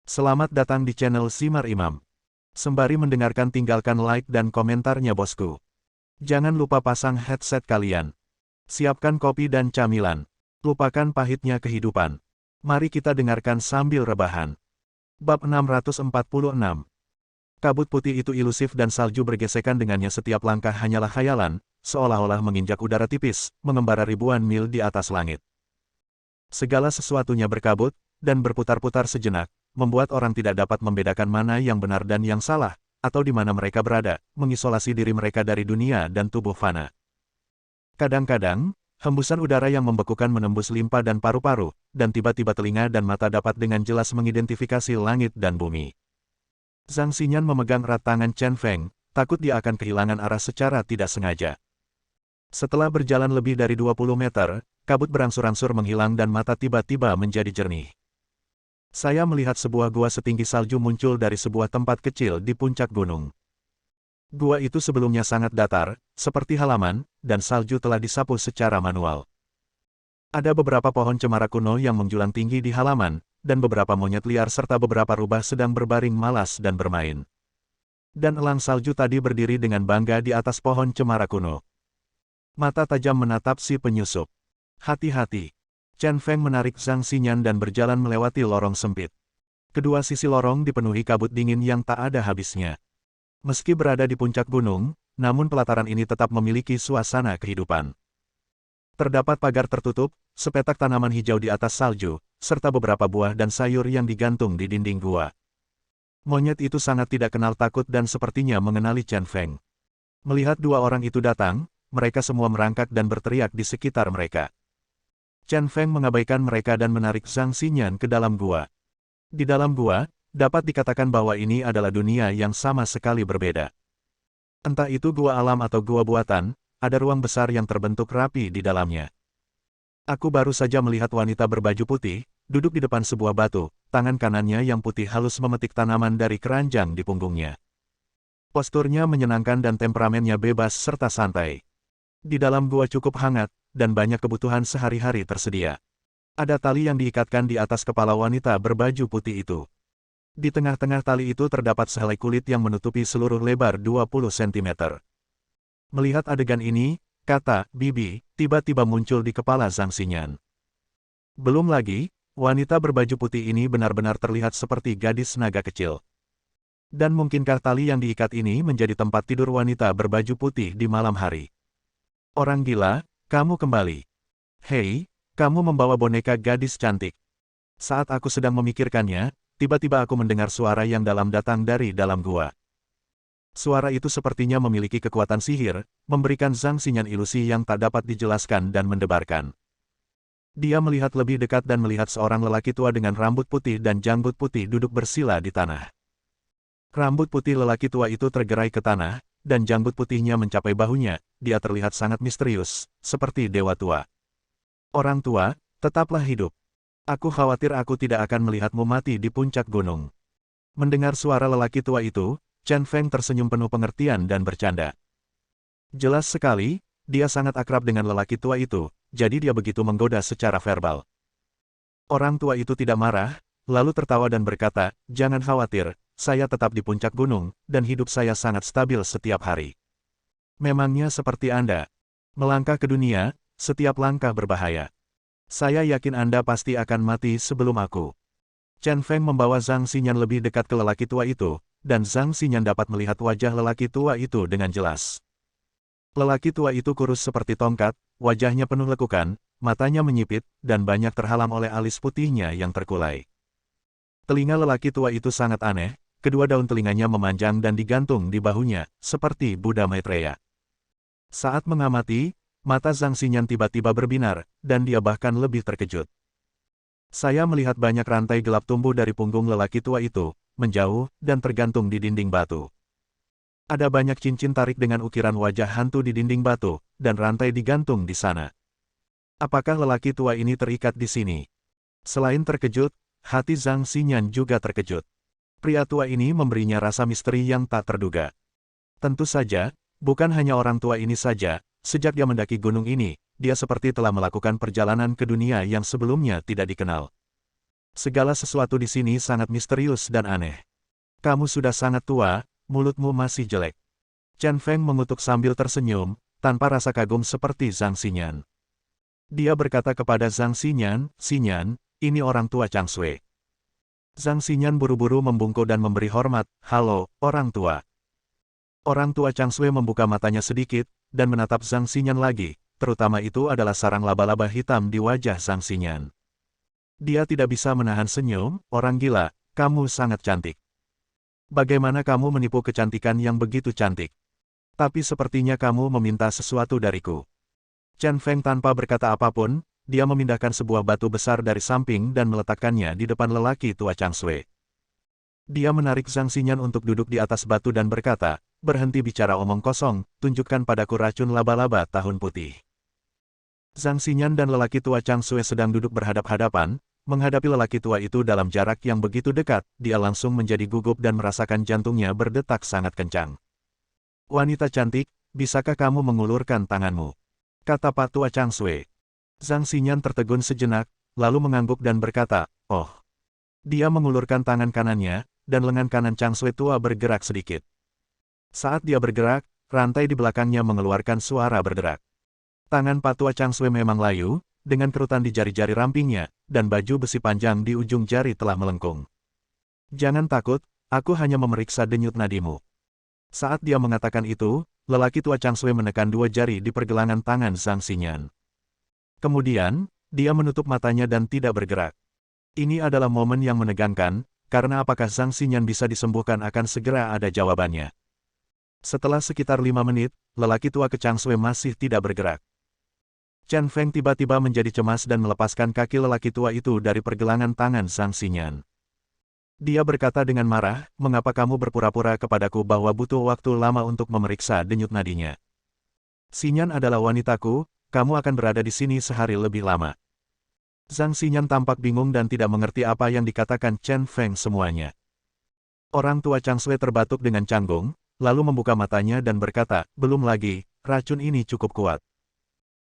Selamat datang di channel Simar Imam. Sembari mendengarkan tinggalkan like dan komentarnya bosku. Jangan lupa pasang headset kalian. Siapkan kopi dan camilan. Lupakan pahitnya kehidupan. Mari kita dengarkan sambil rebahan. Bab 646. Kabut putih itu ilusif dan salju bergesekan dengannya, setiap langkah hanyalah khayalan, seolah-olah menginjak udara tipis, mengembara ribuan mil di atas langit. Segala sesuatunya berkabut, dan berputar-putar sejenak, membuat orang tidak dapat membedakan mana yang benar dan yang salah, atau di mana mereka berada, mengisolasi diri mereka dari dunia dan tubuh fana. Kadang-kadang, hembusan udara yang membekukan menembus limpa dan paru-paru, dan tiba-tiba telinga dan mata dapat dengan jelas mengidentifikasi langit dan bumi. Zhang Xinyan memegang erat tangan Chen Feng, takut dia akan kehilangan arah secara tidak sengaja. Setelah berjalan lebih dari 20 meter, kabut berangsur-angsur menghilang dan mata tiba-tiba menjadi jernih. Saya melihat sebuah gua setinggi salju muncul dari sebuah tempat kecil di puncak gunung. Gua itu sebelumnya sangat datar, seperti halaman, dan salju telah disapu secara manual. Ada beberapa pohon cemara kuno yang menjulang tinggi di halaman, dan beberapa monyet liar serta beberapa rubah sedang berbaring malas dan bermain. Dan elang salju tadi berdiri dengan bangga di atas pohon cemara kuno. Mata tajam menatap si penyusup. Hati-hati. Chen Feng menarik Zhang Xinyan dan berjalan melewati lorong sempit. Kedua sisi lorong dipenuhi kabut dingin yang tak ada habisnya. Meski berada di puncak gunung, namun pelataran ini tetap memiliki suasana kehidupan. Terdapat pagar tertutup, sepetak tanaman hijau di atas salju, serta beberapa buah dan sayur yang digantung di dinding gua. Monyet itu sangat tidak kenal takut dan sepertinya mengenali Chen Feng. Melihat dua orang itu datang, mereka semua merangkak dan berteriak di sekitar mereka. Chen Feng mengabaikan mereka dan menarik Zhang Xinyan ke dalam gua. Di dalam gua, dapat dikatakan bahwa ini adalah dunia yang sama sekali berbeda. Entah itu gua alam atau gua buatan, ada ruang besar yang terbentuk rapi di dalamnya. Aku baru saja melihat wanita berbaju putih, duduk di depan sebuah batu, tangan kanannya yang putih halus memetik tanaman dari keranjang di punggungnya. Posturnya menyenangkan dan temperamennya bebas serta santai. Di dalam gua cukup hangat, dan banyak kebutuhan sehari-hari tersedia. Ada tali yang diikatkan di atas kepala wanita berbaju putih itu. Di tengah-tengah tali itu terdapat sehelai kulit yang menutupi seluruh lebar 20 cm. Melihat adegan ini, kata Bibi tiba-tiba muncul di kepala Zhang Xinyan. Belum lagi, wanita berbaju putih ini benar-benar terlihat seperti gadis naga kecil. Dan mungkinkah tali yang diikat ini menjadi tempat tidur wanita berbaju putih di malam hari? Orang gila, kamu kembali. Hei, kamu membawa boneka gadis cantik. Saat aku sedang memikirkannya, tiba-tiba aku mendengar suara yang dalam datang dari dalam gua. Suara itu sepertinya memiliki kekuatan sihir, memberikan Zhang Xinyan ilusi yang tak dapat dijelaskan dan mendebarkan. Dia melihat lebih dekat dan melihat seorang lelaki tua dengan rambut putih dan janggut putih duduk bersila di tanah. Rambut putih lelaki tua itu tergerai ke tanah, dan janggut putihnya mencapai bahunya. Dia terlihat sangat misterius, seperti dewa tua. Orang tua, tetaplah hidup. Aku khawatir aku tidak akan melihatmu mati di puncak gunung. Mendengar suara lelaki tua itu, Chen Feng tersenyum penuh pengertian dan bercanda. Jelas sekali, dia sangat akrab dengan lelaki tua itu, jadi dia begitu menggoda secara verbal. Orang tua itu tidak marah, lalu tertawa dan berkata, "Jangan khawatir, saya tetap di puncak gunung, dan hidup saya sangat stabil setiap hari. Memangnya seperti Anda. Melangkah ke dunia, setiap langkah berbahaya. Saya yakin Anda pasti akan mati sebelum aku." Chen Feng membawa Zhang Xinyan lebih dekat ke lelaki tua itu, dan Zhang Xinyan dapat melihat wajah lelaki tua itu dengan jelas. Lelaki tua itu kurus seperti tongkat, wajahnya penuh lekukan, matanya menyipit, dan banyak terhalang oleh alis putihnya yang terkulai. Telinga lelaki tua itu sangat aneh, kedua daun telinganya memanjang dan digantung di bahunya, seperti Buddha Maitreya. Saat mengamati, mata Zhang Xinyan tiba-tiba berbinar, dan dia bahkan lebih terkejut. Saya melihat banyak rantai gelap tumbuh dari punggung lelaki tua itu, menjauh, dan tergantung di dinding batu. Ada banyak cincin tarik dengan ukiran wajah hantu di dinding batu, dan rantai digantung di sana. Apakah lelaki tua ini terikat di sini? Selain terkejut, hati Zhang Xinyan juga terkejut. Pria tua ini memberinya rasa misteri yang tak terduga. Tentu saja, bukan hanya orang tua ini saja, sejak dia mendaki gunung ini, dia seperti telah melakukan perjalanan ke dunia yang sebelumnya tidak dikenal. Segala sesuatu di sini sangat misterius dan aneh. Kamu sudah sangat tua, mulutmu masih jelek. Chen Feng mengutuk sambil tersenyum, tanpa rasa kagum seperti Zhang Xinyan. Dia berkata kepada Zhang Xinyan, "Xinyan, ini orang tua Chang Sui." Zhang Xinyan buru-buru membungkuk dan memberi hormat, "Halo, orang tua." Orang tua Chang Sui membuka matanya sedikit, dan menatap Zhang Xinyan lagi, terutama itu adalah sarang laba-laba hitam di wajah Zhang Xinyan. Dia tidak bisa menahan senyum, "Orang gila, kamu sangat cantik. Bagaimana kamu menipu kecantikan yang begitu cantik? Tapi sepertinya kamu meminta sesuatu dariku." Chen Feng tanpa berkata apapun, dia memindahkan sebuah batu besar dari samping dan meletakkannya di depan lelaki tua Chang Sui. Dia menarik Zhang Xinyan untuk duduk di atas batu dan berkata, "Berhenti bicara omong kosong, tunjukkan padaku racun laba-laba tahun putih." Zhang Xinyan dan lelaki tua Chang Sui sedang duduk berhadap-hadapan, menghadapi lelaki tua itu dalam jarak yang begitu dekat, dia langsung menjadi gugup dan merasakan jantungnya berdetak sangat kencang. "Wanita cantik, bisakah kamu mengulurkan tanganmu?" kata Pak Tua Chang Sui. Zhang Xinyan tertegun sejenak, lalu mengangguk dan berkata, "Oh." Dia mengulurkan tangan kanannya, dan lengan kanan Chang Sui tua bergerak sedikit. Saat dia bergerak, rantai di belakangnya mengeluarkan suara berderak. Tangan Pak Tua Chang Sui memang layu, dengan kerutan di jari-jari rampingnya, dan baju besi panjang di ujung jari telah melengkung. "Jangan takut, aku hanya memeriksa denyut nadimu." Saat dia mengatakan itu, lelaki tua Chang Sui menekan dua jari di pergelangan tangan Zhang Xinyan. Kemudian, dia menutup matanya dan tidak bergerak. Ini adalah momen yang menegangkan, karena apakah Zhang Xinyan bisa disembuhkan akan segera ada jawabannya. Setelah sekitar 5 menit, lelaki tua ke Chang Sui masih tidak bergerak. Chen Feng tiba-tiba menjadi cemas dan melepaskan kaki lelaki tua itu dari pergelangan tangan Zhang Xinyan. Dia berkata dengan marah, "Mengapa kamu berpura-pura kepadaku bahwa butuh waktu lama untuk memeriksa denyut nadinya? Xinyan adalah wanitaku, kamu akan berada di sini sehari lebih lama." Zhang Xinyan tampak bingung dan tidak mengerti apa yang dikatakan Chen Feng semuanya. Orang tua Chang Sui terbatuk dengan canggung, lalu membuka matanya dan berkata, "Belum lagi, racun ini cukup kuat.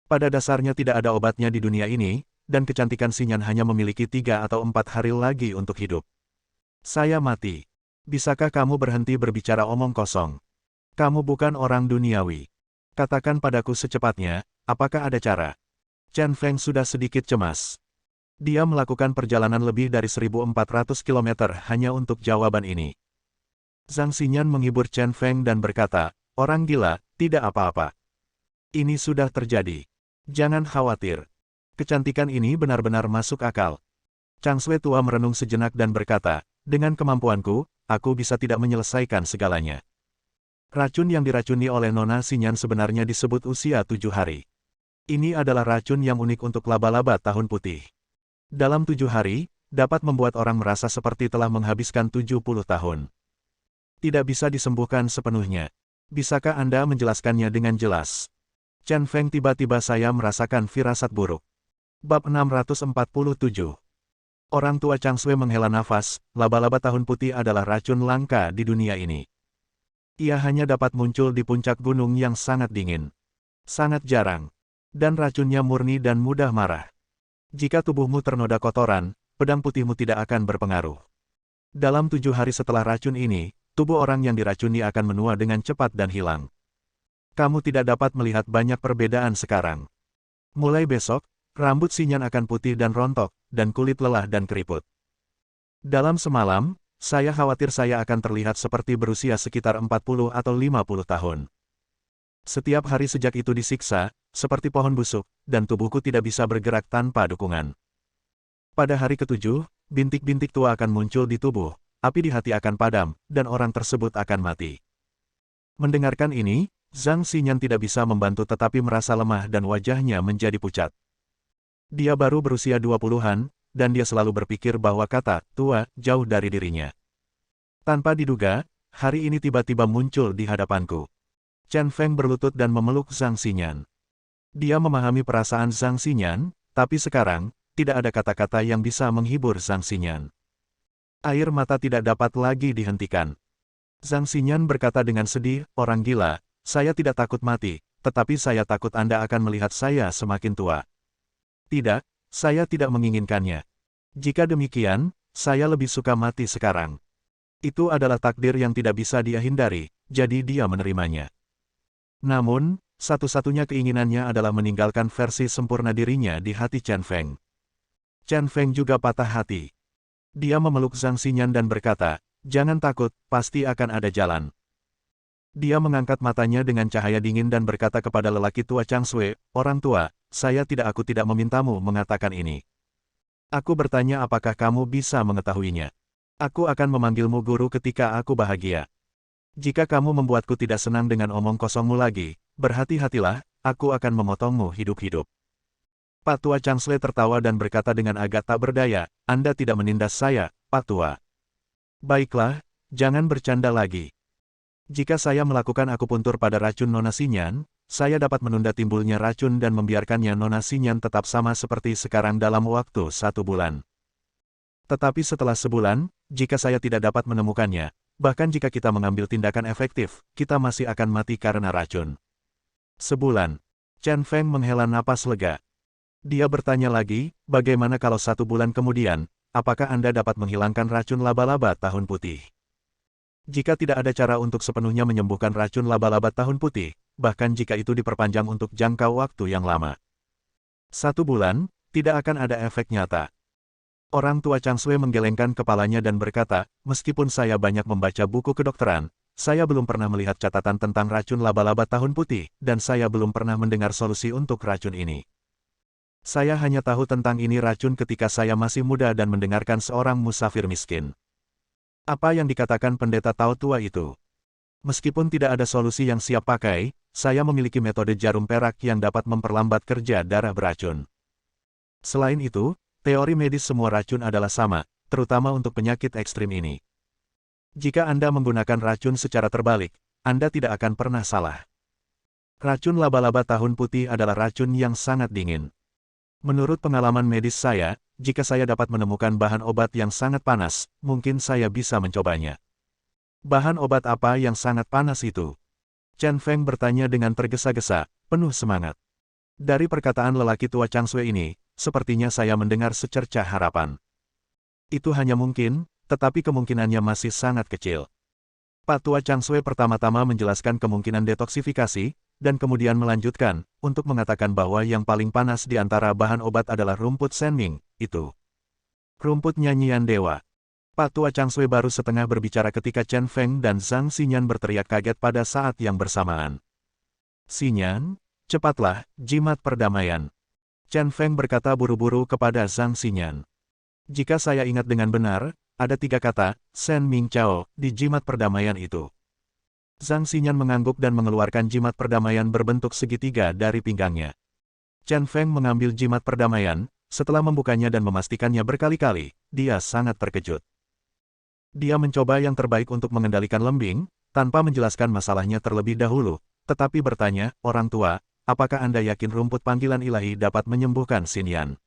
Pada dasarnya tidak ada obatnya di dunia ini, dan kecantikan Xinyan hanya memiliki 3 atau 4 hari lagi untuk hidup. Saya mati. Bisakah kamu berhenti berbicara omong kosong? Kamu bukan orang duniawi. Katakan padaku secepatnya, apakah ada cara?" Chen Feng sudah sedikit cemas. Dia melakukan perjalanan lebih dari 1.400 km hanya untuk jawaban ini. Zhang Xinyan menghibur Chen Feng dan berkata, "Orang gila, tidak apa-apa. Ini sudah terjadi. Jangan khawatir. Kecantikan ini benar-benar masuk akal." Chang Sui tua merenung sejenak dan berkata, "Dengan kemampuanku, aku bisa tidak menyelesaikan segalanya. Racun yang diracuni oleh Nona Xinyan sebenarnya disebut usia 7 hari. Ini adalah racun yang unik untuk laba-laba tahun putih. Dalam 7 hari, dapat membuat orang merasa seperti telah menghabiskan 70 tahun. Tidak bisa disembuhkan sepenuhnya. Bisakah Anda menjelaskannya dengan jelas?" Chen Feng tiba-tiba saya merasakan firasat buruk. Bab 647. Orang tua Chang Sui menghela nafas, laba-laba tahun putih adalah racun langka di dunia ini. Ia hanya dapat muncul di puncak gunung yang sangat dingin. Sangat jarang. Dan racunnya murni dan mudah marah. Jika tubuhmu ternoda kotoran, pedang putihmu tidak akan berpengaruh. Dalam 7 hari setelah racun ini, tubuh orang yang diracuni akan menua dengan cepat dan hilang. Kamu tidak dapat melihat banyak perbedaan sekarang. Mulai besok, rambut Xinyan akan putih dan rontok, dan kulit lelah dan keriput. Dalam semalam, saya khawatir saya akan terlihat seperti berusia sekitar 40 atau 50 tahun. Setiap hari sejak itu disiksa, seperti pohon busuk, dan tubuhku tidak bisa bergerak tanpa dukungan. Pada hari ke-7, bintik-bintik tua akan muncul di tubuh, api di hati akan padam, dan orang tersebut akan mati. Mendengarkan ini, Zhang Xinyan tidak bisa membantu tetapi merasa lemah dan wajahnya menjadi pucat. Dia baru berusia 20-an, dan dia selalu berpikir bahwa kata tua jauh dari dirinya. Tanpa diduga, hari ini tiba-tiba muncul di hadapanku. Chen Feng berlutut dan memeluk Zhang Xinyan. Dia memahami perasaan Zhang Xinyan, tapi sekarang, tidak ada kata-kata yang bisa menghibur Zhang Xinyan. Air mata tidak dapat lagi dihentikan. Zhang Xinyan berkata dengan sedih, "Orang gila, saya tidak takut mati, tetapi saya takut Anda akan melihat saya semakin tua." "Tidak, saya tidak menginginkannya." Jika demikian, saya lebih suka mati sekarang. Itu adalah takdir yang tidak bisa dia hindari, jadi dia menerimanya. Namun, satu-satunya keinginannya adalah meninggalkan versi sempurna dirinya di hati Chen Feng. Chen Feng juga patah hati. Dia memeluk Zhang Xinyan dan berkata, "Jangan takut, pasti akan ada jalan." Dia mengangkat matanya dengan cahaya dingin dan berkata kepada lelaki tua Chang Sui, "Orang tua, aku tidak memintamu mengatakan ini. Aku bertanya apakah kamu bisa mengetahuinya. Aku akan memanggilmu guru ketika aku bahagia. Jika kamu membuatku tidak senang dengan omong kosongmu lagi, berhati-hatilah, aku akan memotongmu hidup-hidup." Pak Tua Chang Sui tertawa dan berkata dengan agak tak berdaya, "Anda tidak menindas saya, Pak Tua." "Baiklah, jangan bercanda lagi. Jika saya melakukan akupuntur pada racun Nona Xinyan, saya dapat menunda timbulnya racun dan membiarkannya Nona Xinyan tetap sama seperti sekarang dalam waktu 1 bulan. Tetapi setelah sebulan, jika saya tidak dapat menemukannya, bahkan jika kita mengambil tindakan efektif, kita masih akan mati karena racun." "Sebulan." Chen Feng menghela napas lega. Dia bertanya lagi, "Bagaimana kalau 1 bulan kemudian, apakah Anda dapat menghilangkan racun laba-laba tahun putih?" Jika tidak ada cara untuk sepenuhnya menyembuhkan racun laba-laba tahun putih, bahkan jika itu diperpanjang untuk jangka waktu yang lama, 1 bulan, tidak akan ada efek nyata. Orang tua Chang Sui menggelengkan kepalanya dan berkata, "Meskipun saya banyak membaca buku kedokteran, saya belum pernah melihat catatan tentang racun laba-laba tahun putih, dan saya belum pernah mendengar solusi untuk racun ini. Saya hanya tahu tentang ini racun ketika saya masih muda dan mendengarkan seorang musafir miskin. Apa yang dikatakan pendeta Tao tua itu? Meskipun tidak ada solusi yang siap pakai, saya memiliki metode jarum perak yang dapat memperlambat kerja darah beracun. Selain itu, teori medis semua racun adalah sama, terutama untuk penyakit ekstrim ini. Jika Anda menggunakan racun secara terbalik, Anda tidak akan pernah salah. Racun laba-laba tahun putih adalah racun yang sangat dingin. Menurut pengalaman medis saya, jika saya dapat menemukan bahan obat yang sangat panas, mungkin saya bisa mencobanya." "Bahan obat apa yang sangat panas itu?" Chen Feng bertanya dengan tergesa-gesa, penuh semangat. Dari perkataan lelaki tua Chang Sui ini, sepertinya saya mendengar secercah harapan. "Itu hanya mungkin, tetapi kemungkinannya masih sangat kecil." Pak Tua Chang Sui pertama-tama menjelaskan kemungkinan detoksifikasi, dan kemudian melanjutkan, untuk mengatakan bahwa yang paling panas di antara bahan obat adalah rumput senming, itu. Rumput nyanyian dewa. Pak Tua Chang Sui baru setengah berbicara ketika Chen Feng dan Zhang Xinyan berteriak kaget pada saat yang bersamaan. "Xinyan, cepatlah, jimat perdamaian." Chen Feng berkata buru-buru kepada Zhang Xinyan. "Jika saya ingat dengan benar, ada 3 kata, Sen Ming Chao, di jimat perdamaian itu." Zhang Xinyan mengangguk dan mengeluarkan jimat perdamaian berbentuk segitiga dari pinggangnya. Chen Feng mengambil jimat perdamaian, setelah membukanya dan memastikannya berkali-kali, dia sangat terkejut. Dia mencoba yang terbaik untuk mengendalikan lembing, tanpa menjelaskan masalahnya terlebih dahulu, tetapi bertanya, "Orang tua, apakah Anda yakin rumput panggilan ilahi dapat menyembuhkan Xinyan?"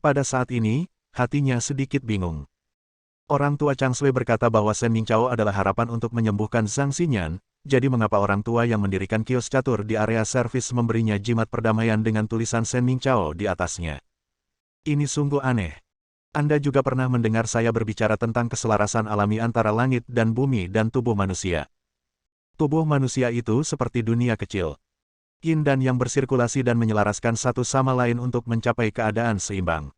Pada saat ini, hatinya sedikit bingung. Orang tua Chang Sui berkata bahwa Sen Ming Chao adalah harapan untuk menyembuhkan Zhang Xinyan, jadi mengapa orang tua yang mendirikan kios catur di area servis memberinya jimat perdamaian dengan tulisan Sen Ming Chao di atasnya? Ini sungguh aneh. Anda juga pernah mendengar saya berbicara tentang keselarasan alami antara langit dan bumi dan tubuh manusia. Tubuh manusia itu seperti dunia kecil. Yin dan yang bersirkulasi dan menyelaraskan satu sama lain untuk mencapai keadaan seimbang.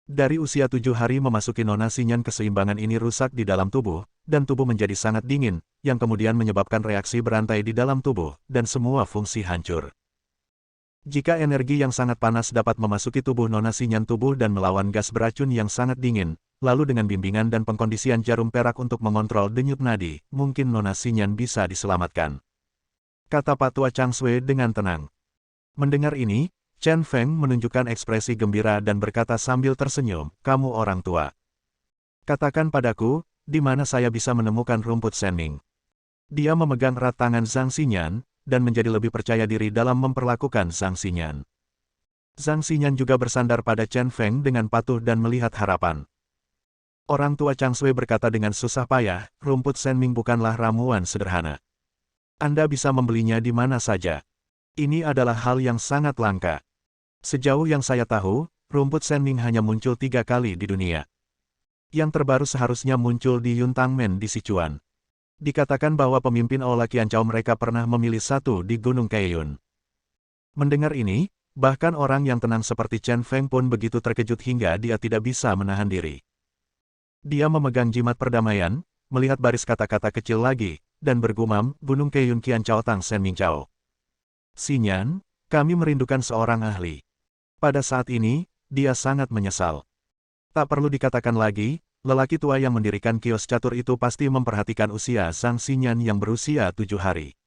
Dari usia 7 hari memasuki Nona Xinyan keseimbangan ini rusak di dalam tubuh, dan tubuh menjadi sangat dingin, yang kemudian menyebabkan reaksi berantai di dalam tubuh, dan semua fungsi hancur. Jika energi yang sangat panas dapat memasuki tubuh Nona Xinyan tubuh dan melawan gas beracun yang sangat dingin, lalu dengan bimbingan dan pengkondisian jarum perak untuk mengontrol denyut nadi, mungkin Nona Xinyan bisa diselamatkan. Kata Pak Tua Chang Sui dengan tenang. Mendengar ini, Chen Feng menunjukkan ekspresi gembira dan berkata sambil tersenyum, "Kamu orang tua. Katakan padaku, di mana saya bisa menemukan rumput senming." Dia memegang erat tangan Zhang Xinyan, dan menjadi lebih percaya diri dalam memperlakukan Zhang Xinyan. Zhang Xinyan juga bersandar pada Chen Feng dengan patuh dan melihat harapan. Orang tua Chang Sui berkata dengan susah payah, "Rumput senming bukanlah ramuan sederhana. Anda bisa membelinya di mana saja. Ini adalah hal yang sangat langka. Sejauh yang saya tahu, rumput Senming hanya muncul 3 kali di dunia. Yang terbaru seharusnya muncul di Yuntangmen di Sichuan. Dikatakan bahwa pemimpin Aula Qianzhou mereka pernah memilih satu di Gunung Kaiyun. Mendengar ini, bahkan orang yang tenang seperti Chen Feng pun begitu terkejut hingga dia tidak bisa menahan diri. Dia memegang jimat perdamaian, melihat baris kata-kata kecil lagi, dan bergumam, Gunung Kaiyun Qianzhou Tang Senming Chao. Xinyan, kami merindukan seorang ahli. Pada saat ini, dia sangat menyesal. Tak perlu dikatakan lagi, lelaki tua yang mendirikan kios catur itu pasti memperhatikan usia Zhang Xinyan yang berusia 7 hari.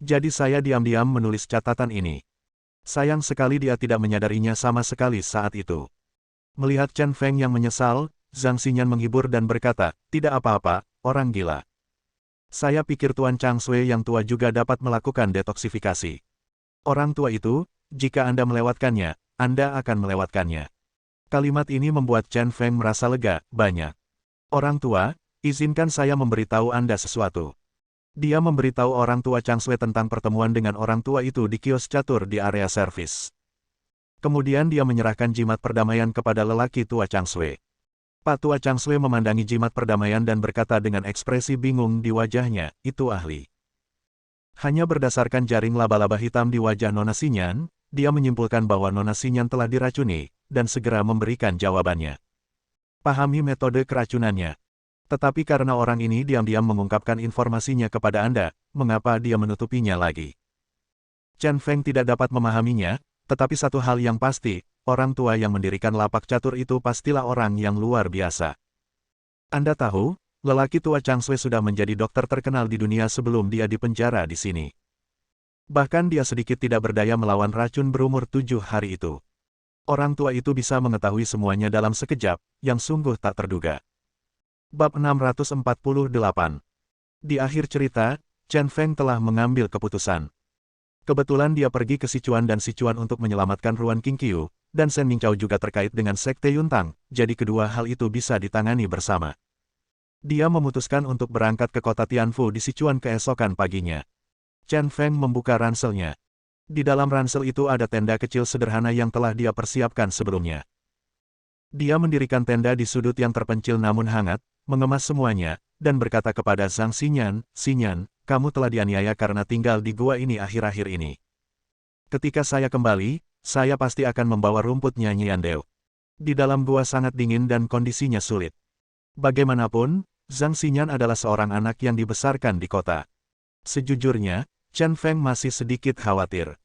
Jadi saya diam-diam menulis catatan ini. Sayang sekali dia tidak menyadarinya sama sekali saat itu. Melihat Chen Feng yang menyesal, Zhang Xinyan menghibur dan berkata, tidak apa-apa, orang gila. Saya pikir Tuan Chang Sui yang tua juga dapat melakukan detoksifikasi. Orang tua itu, jika Anda melewatkannya, Anda akan melewatkannya. Kalimat ini membuat Chen Feng merasa lega, banyak. Orang tua, izinkan saya memberitahu Anda sesuatu. Dia memberitahu orang tua Chang Sui tentang pertemuan dengan orang tua itu di kios catur di area servis. Kemudian dia menyerahkan jimat perdamaian kepada lelaki tua Chang Sui. Pak tua Chang Sui memandangi jimat perdamaian dan berkata dengan ekspresi bingung di wajahnya, itu ahli. Hanya berdasarkan jaring laba-laba hitam di wajah Nona Xinyan, dia menyimpulkan bahwa Nona Xinyan telah diracuni, dan segera memberikan jawabannya. Pahami metode keracunannya. Tetapi karena orang ini diam-diam mengungkapkan informasinya kepada Anda, mengapa dia menutupinya lagi? Chen Feng tidak dapat memahaminya, tetapi satu hal yang pasti, orang tua yang mendirikan lapak catur itu pastilah orang yang luar biasa. Anda tahu, lelaki tua Chang Sui sudah menjadi dokter terkenal di dunia sebelum dia dipenjara di sini. Bahkan dia sedikit tidak berdaya melawan racun berumur 7 hari itu. Orang tua itu bisa mengetahui semuanya dalam sekejap, yang sungguh tak terduga. Bab 648. Di akhir cerita, Chen Feng telah mengambil keputusan. Kebetulan dia pergi ke Sichuan dan Sichuan untuk menyelamatkan Ruan Qingqiu, dan Shen Mingchao juga terkait dengan Sekte Yuntang, jadi kedua hal itu bisa ditangani bersama. Dia memutuskan untuk berangkat ke kota Tianfu di Sichuan keesokan paginya. Chen Feng membuka ranselnya. Di dalam ransel itu ada tenda kecil sederhana yang telah dia persiapkan sebelumnya. Dia mendirikan tenda di sudut yang terpencil namun hangat, mengemas semuanya, dan berkata kepada Zhang Xinyan, Xinyan, kamu telah dianiaya karena tinggal di gua ini akhir-akhir ini. Ketika saya kembali, saya pasti akan membawa rumput nyanyian Deo. Di dalam gua sangat dingin dan kondisinya sulit. Bagaimanapun, Zhang Xinyan adalah seorang anak yang dibesarkan di kota. Sejujurnya, Chen Feng masih sedikit khawatir.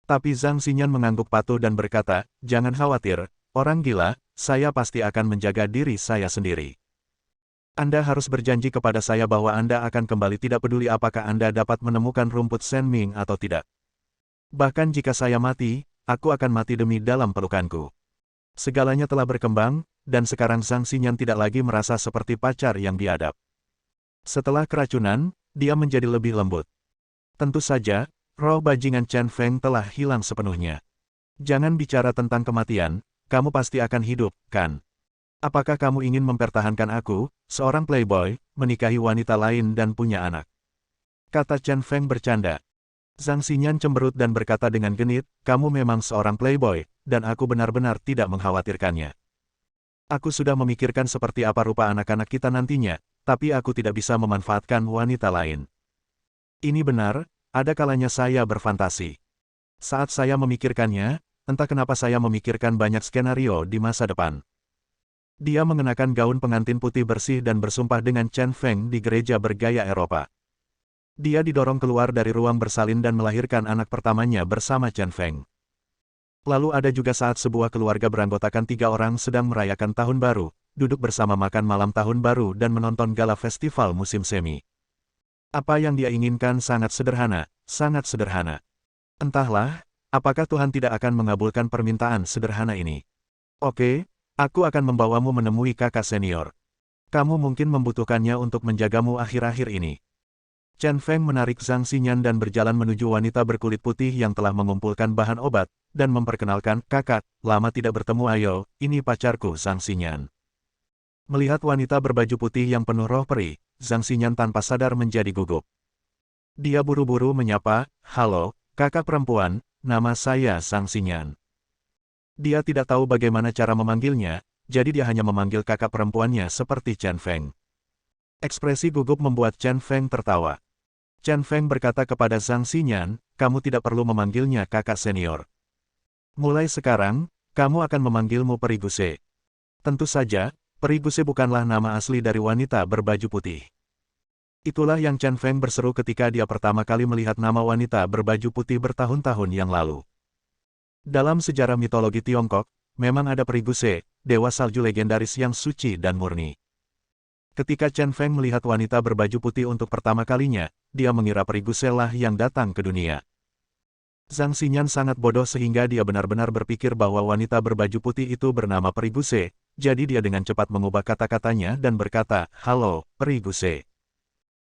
Tapi Zhang Xinyan mengangguk patuh dan berkata, jangan khawatir, orang gila, saya pasti akan menjaga diri saya sendiri. Anda harus berjanji kepada saya bahwa Anda akan kembali tidak peduli apakah Anda dapat menemukan rumput Senming atau tidak. Bahkan jika saya mati, aku akan mati demi dalam pelukanku. Segalanya telah berkembang, dan sekarang Zhang Xinyan tidak lagi merasa seperti pacar yang biadab. Setelah keracunan, dia menjadi lebih lembut. Tentu saja, roh bajingan Chen Feng telah hilang sepenuhnya. Jangan bicara tentang kematian, kamu pasti akan hidup, kan? Apakah kamu ingin mempertahankan aku, seorang playboy, menikahi wanita lain dan punya anak? Kata Chen Feng bercanda. Zhang Xinyan cemberut dan berkata dengan genit, kamu memang seorang playboy, dan aku benar-benar tidak mengkhawatirkannya. Aku sudah memikirkan seperti apa rupa anak-anak kita nantinya, tapi aku tidak bisa memanfaatkan wanita lain. Ini benar, ada kalanya saya berfantasi. Saat saya memikirkannya, entah kenapa saya memikirkan banyak skenario di masa depan. Dia mengenakan gaun pengantin putih bersih dan bersumpah dengan Chen Feng di gereja bergaya Eropa. Dia didorong keluar dari ruang bersalin dan melahirkan anak pertamanya bersama Chen Feng. Lalu ada juga saat sebuah keluarga beranggotakan 3 orang sedang merayakan tahun baru, duduk bersama makan malam tahun baru dan menonton gala festival musim semi. Apa yang dia inginkan sangat sederhana, sangat sederhana. Entahlah, apakah Tuhan tidak akan mengabulkan permintaan sederhana ini? Oke. Aku akan membawamu menemui kakak senior. Kamu mungkin membutuhkannya untuk menjagamu akhir-akhir ini. Chen Feng menarik Zhang Xinyan dan berjalan menuju wanita berkulit putih yang telah mengumpulkan bahan obat, dan memperkenalkan, kakak, lama tidak bertemu ayo, ini pacarku Zhang Xinyan. Melihat wanita berbaju putih yang penuh roh peri, Zhang Xinyan tanpa sadar menjadi gugup. Dia buru-buru menyapa, halo, kakak perempuan, nama saya Zhang Xinyan. Dia tidak tahu bagaimana cara memanggilnya, jadi dia hanya memanggil kakak perempuannya seperti Chen Feng. Ekspresi gugup membuat Chen Feng tertawa. Chen Feng berkata kepada Zhang Xinyan, kamu tidak perlu memanggilnya kakak senior. Mulai sekarang, kamu akan memanggilmu Peri Guse. Tentu saja, Peri Guse bukanlah nama asli dari wanita berbaju putih. Itulah yang Chen Feng berseru ketika dia pertama kali melihat nama wanita berbaju putih bertahun-tahun yang lalu. Dalam sejarah mitologi Tiongkok, memang ada Peri Guse, dewa salju legendaris yang suci dan murni. Ketika Chen Feng melihat wanita berbaju putih untuk pertama kalinya, dia mengira Peri Guse lah yang datang ke dunia. Zhang Xinyan sangat bodoh sehingga dia benar-benar berpikir bahwa wanita berbaju putih itu bernama Peri Guse, jadi dia dengan cepat mengubah kata-katanya dan berkata, "Halo, Peri Guse."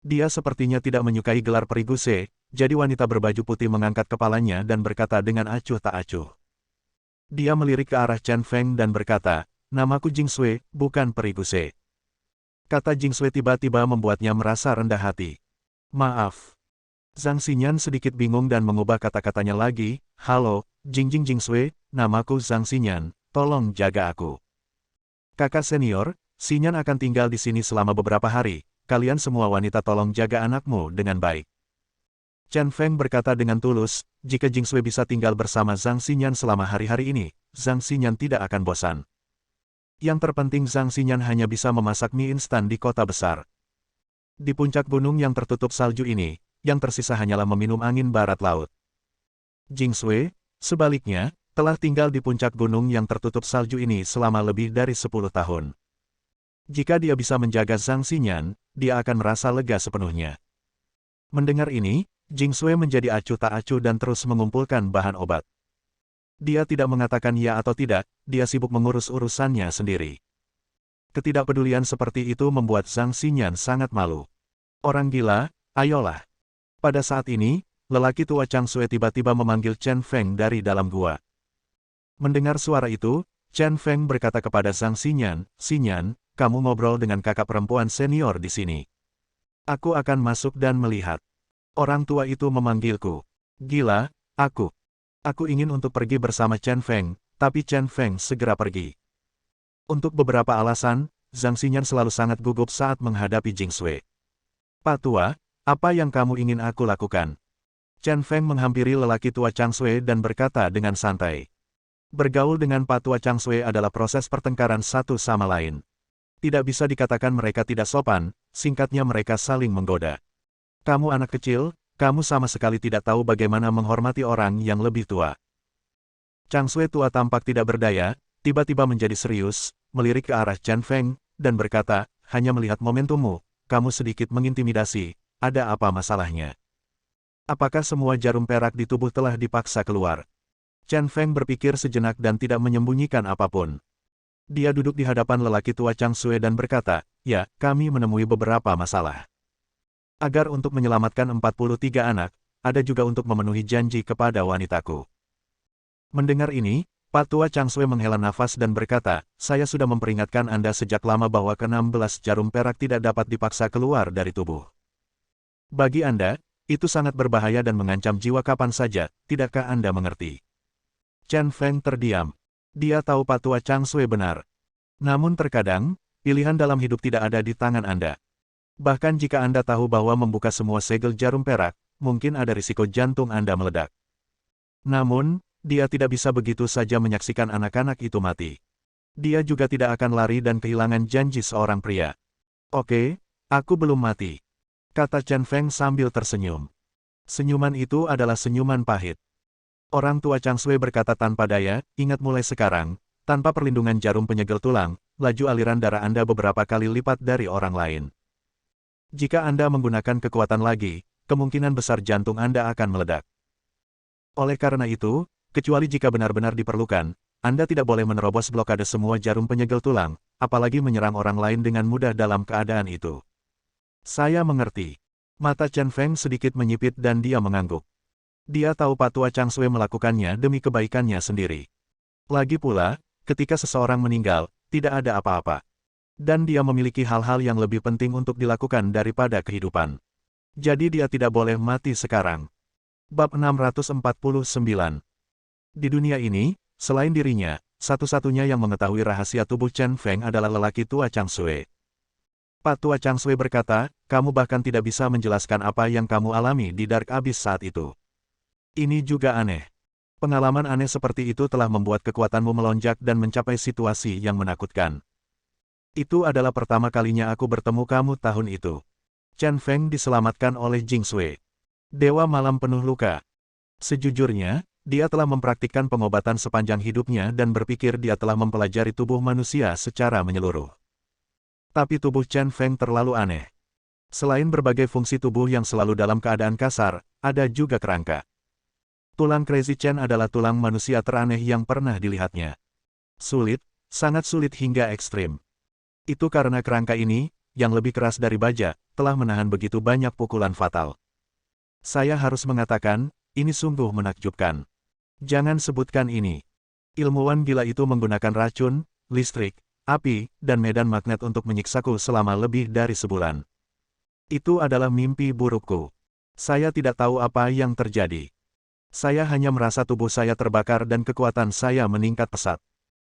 Dia sepertinya tidak menyukai gelar Peri Guse, jadi wanita berbaju putih mengangkat kepalanya dan berkata dengan acuh tak acuh. Dia melirik ke arah Chen Feng dan berkata, "Namaku Jing Sui, bukan Peri Guse." Kata Jing Sui tiba-tiba membuatnya merasa rendah hati. "Maaf." Zhang Xinyan sedikit bingung dan mengubah kata-katanya lagi, "Halo, Jing Sui, namaku Zhang Xinyan, tolong jaga aku." "Kakak senior, Xinyan akan tinggal di sini selama beberapa hari, kalian semua wanita tolong jaga anakmu dengan baik." Chen Feng berkata dengan tulus, jika Jing Sui bisa tinggal bersama Zhang Xinyan selama hari-hari ini, Zhang Xinyan tidak akan bosan. Yang terpenting Zhang Xinyan hanya bisa memasak mie instan di kota besar. Di puncak gunung yang tertutup salju ini, yang tersisa hanyalah meminum angin barat laut. Jing Sui, sebaliknya, telah tinggal di puncak gunung yang tertutup salju ini selama lebih dari 10 tahun. Jika dia bisa menjaga Zhang Xinyan, dia akan merasa lega sepenuhnya. Mendengar ini, Jing Sui menjadi acuh tak acuh dan terus mengumpulkan bahan obat. Dia tidak mengatakan ya atau tidak, dia sibuk mengurus urusannya sendiri. Ketidakpedulian seperti itu membuat Zhang Xinyan sangat malu. "Orang gila, ayolah." Pada saat ini, lelaki tua Chang Sui tiba-tiba memanggil Chen Feng dari dalam gua. Mendengar suara itu, Chen Feng berkata kepada Zhang Xinyan, "Xinyan, kamu ngobrol dengan kakak perempuan senior di sini. Aku akan masuk dan melihat." Orang tua itu memanggilku. "Gila, aku ingin untuk pergi bersama Chen Feng," tapi Chen Feng segera pergi. Untuk beberapa alasan, Zhang Xinyan selalu sangat gugup saat menghadapi Jing Sui. "Pak tua, apa yang kamu ingin aku lakukan?" Chen Feng menghampiri lelaki tua Chang Sui dan berkata dengan santai. Bergaul dengan Pak tua Chang Sui adalah proses pertengkaran satu sama lain. Tidak bisa dikatakan mereka tidak sopan, singkatnya mereka saling menggoda. "Kamu anak kecil, kamu sama sekali tidak tahu bagaimana menghormati orang yang lebih tua." Chang Sui tua tampak tidak berdaya, tiba-tiba menjadi serius, melirik ke arah Chen Feng, dan berkata, "Hanya melihat momentummu, kamu sedikit mengintimidasi, ada apa masalahnya? Apakah semua jarum perak di tubuh telah dipaksa keluar?" Chen Feng berpikir sejenak dan tidak menyembunyikan apapun. Dia duduk di hadapan lelaki tua Chang Sui dan berkata, "Ya, kami menemui beberapa masalah. Agar untuk menyelamatkan 43 anak, ada juga untuk memenuhi janji kepada wanitaku." Mendengar ini, Pak tua Chang Sui menghela nafas dan berkata, "Saya sudah memperingatkan Anda sejak lama bahwa ke-16 jarum perak tidak dapat dipaksa keluar dari tubuh. Bagi Anda, itu sangat berbahaya dan mengancam jiwa kapan saja, tidakkah Anda mengerti?" Chen Feng terdiam. Dia tahu Pak tua Chang Sui benar. Namun terkadang, pilihan dalam hidup tidak ada di tangan Anda. Bahkan jika Anda tahu bahwa membuka semua segel jarum perak, mungkin ada risiko jantung Anda meledak. Namun, dia tidak bisa begitu saja menyaksikan anak-anak itu mati. Dia juga tidak akan lari dan kehilangan janji seorang pria. "Oke, aku belum mati," kata Chen Feng sambil tersenyum. Senyuman itu adalah senyuman pahit. Orang tua Chang Sui berkata tanpa daya, "Ingat mulai sekarang, tanpa perlindungan jarum penyegel tulang, laju aliran darah Anda beberapa kali lipat dari orang lain. Jika Anda menggunakan kekuatan lagi, kemungkinan besar jantung Anda akan meledak. Oleh karena itu, kecuali jika benar-benar diperlukan, Anda tidak boleh menerobos blokade semua jarum penyegel tulang, apalagi menyerang orang lain dengan mudah dalam keadaan itu." "Saya mengerti." Mata Chen Feng sedikit menyipit dan dia mengangguk. Dia tahu Pak tua Chang Sui melakukannya demi kebaikannya sendiri. Lagi pula, ketika seseorang meninggal, tidak ada apa-apa. Dan dia memiliki hal-hal yang lebih penting untuk dilakukan daripada kehidupan. Jadi dia tidak boleh mati sekarang. Bab 649. Di dunia ini, selain dirinya, satu-satunya yang mengetahui rahasia tubuh Chen Feng adalah lelaki tua Chang Sui. Pak Tua Chang Sui berkata, kamu bahkan tidak bisa menjelaskan apa yang kamu alami di Dark Abyss saat itu. Ini juga aneh. Pengalaman aneh seperti itu telah membuat kekuatanmu melonjak dan mencapai situasi yang menakutkan. Itu adalah pertama kalinya aku bertemu kamu tahun itu. Chen Feng diselamatkan oleh Jing Sui. Dewa malam penuh luka. Sejujurnya, dia telah mempraktikkan pengobatan sepanjang hidupnya dan berpikir dia telah mempelajari tubuh manusia secara menyeluruh. Tapi tubuh Chen Feng terlalu aneh. Selain berbagai fungsi tubuh yang selalu dalam keadaan kasar, ada juga kerangka. Tulang Crazy Chen adalah tulang manusia teraneh yang pernah dilihatnya. Sulit, sangat sulit hingga ekstrim. Itu karena kerangka ini, yang lebih keras dari baja, telah menahan begitu banyak pukulan fatal. Saya harus mengatakan, ini sungguh menakjubkan. Jangan sebutkan ini. Ilmuwan gila itu menggunakan racun, listrik, api, dan medan magnet untuk menyiksaku selama lebih dari sebulan. Itu adalah mimpi burukku. Saya tidak tahu apa yang terjadi. Saya hanya merasa tubuh saya terbakar dan kekuatan saya meningkat pesat.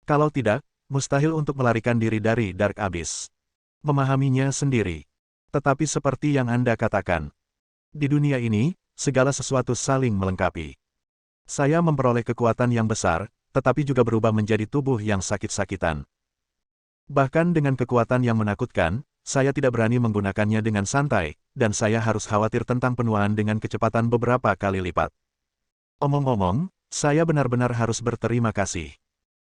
Kalau tidak, mustahil untuk melarikan diri dari Dark Abyss. Memahaminya sendiri. Tetapi seperti yang Anda katakan, di dunia ini, segala sesuatu saling melengkapi. Saya memperoleh kekuatan yang besar, tetapi juga berubah menjadi tubuh yang sakit-sakitan. Bahkan dengan kekuatan yang menakutkan, saya tidak berani menggunakannya dengan santai, dan saya harus khawatir tentang penuaan dengan kecepatan beberapa kali lipat. Omong-omong, saya benar-benar harus berterima kasih.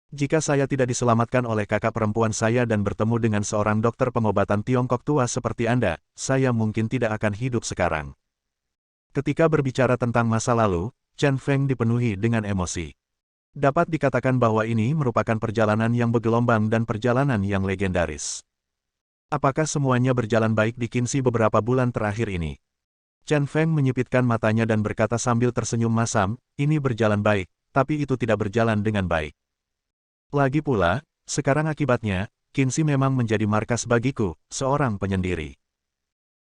Jika saya tidak diselamatkan oleh kakak perempuan saya dan bertemu dengan seorang dokter pengobatan Tiongkok tua seperti Anda, saya mungkin tidak akan hidup sekarang. Ketika berbicara tentang masa lalu, Chen Feng dipenuhi dengan emosi. Dapat dikatakan bahwa ini merupakan perjalanan yang bergelombang dan perjalanan yang legendaris. Apakah semuanya berjalan baik di Qinzi beberapa bulan terakhir ini? Chen Feng menyipitkan matanya dan berkata sambil tersenyum masam, ini berjalan baik, tapi itu tidak berjalan dengan baik. Lagi pula, sekarang akibatnya, Qinzi memang menjadi markas bagiku, seorang penyendiri.